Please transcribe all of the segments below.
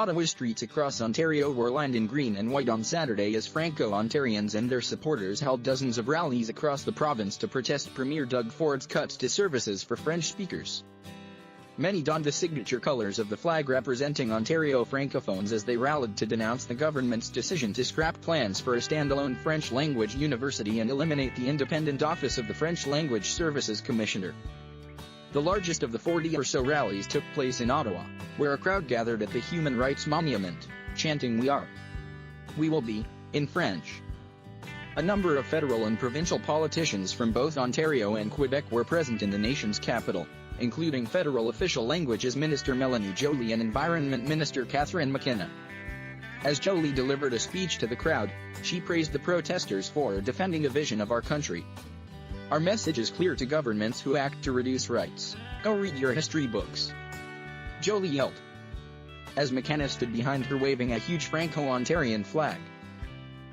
OTTAWA streets across Ontario were lined in green and white on Saturday as Franco-Ontarians and their supporters held dozens of rallies across the province to protest Premier Doug Ford's cuts to services for French speakers. Many donned the signature colours of the flag representing Ontario francophones as they rallied to denounce the government's decision to scrap plans for a standalone French-language university and eliminate the independent office of the French Language Services Commissioner. The largest of the 40 or so rallies took place in Ottawa, where a crowd gathered at the Human Rights Monument, chanting "We will be," in French. A number of federal and provincial politicians from both Ontario and Quebec were present in the nation's capital, including Federal Official Languages Minister Melanie Joly and Environment Minister Catherine McKenna. As Joly delivered a speech to the crowd, she praised the protesters for defending a vision of our country. "Our message is clear to governments who act to reduce rights. Go read your history books," Joly yelled, as McKenna stood behind her waving a huge Franco-Ontarian flag.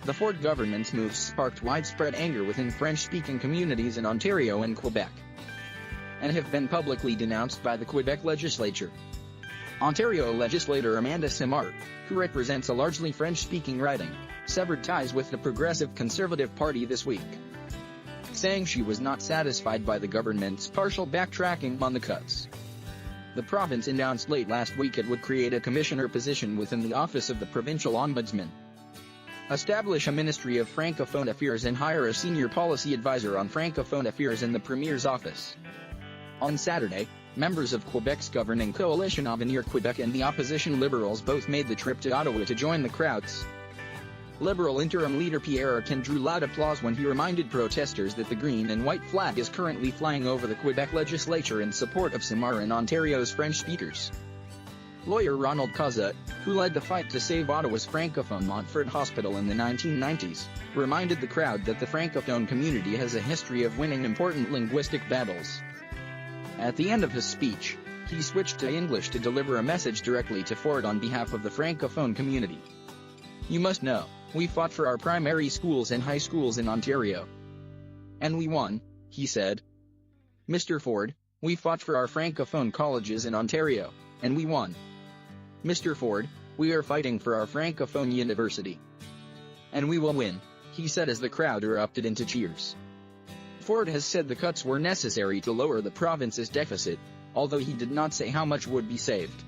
The Ford government's moves sparked widespread anger within French-speaking communities in Ontario and Quebec, and have been publicly denounced by the Quebec legislature. Ontario legislator Amanda Simard, who represents a largely French-speaking riding, severed ties with the Progressive Conservative Party this week, saying she was not satisfied by the government's partial backtracking on the cuts. The province announced late last week it would create a commissioner position within the Office of the Provincial Ombudsman, establish a Ministry of Francophone Affairs and hire a senior policy advisor on Francophone Affairs in the Premier's office. On Saturday, members of Quebec's governing coalition Avenir Quebec and the opposition Liberals both made the trip to Ottawa to join the crowds. Liberal interim leader Pierre Arcan drew loud applause when he reminded protesters that the green and white flag is currently flying over the Quebec legislature in support of Simard and Ontario's French speakers. Lawyer Ronald Causa, who led the fight to save Ottawa's Francophone Montfort Hospital in the 1990s, reminded the crowd that the Francophone community has a history of winning important linguistic battles. At the end of his speech, he switched to English to deliver a message directly to Ford on behalf of the Francophone community. "You must know, we fought for our primary schools and high schools in Ontario. And we won," he said. "Mr. Ford, we fought for our Francophone colleges in Ontario, and we won. Mr. Ford, we are fighting for our Francophone university. And we will win," he said as the crowd erupted into cheers. Ford has said the cuts were necessary to lower the province's deficit, although he did not say how much would be saved.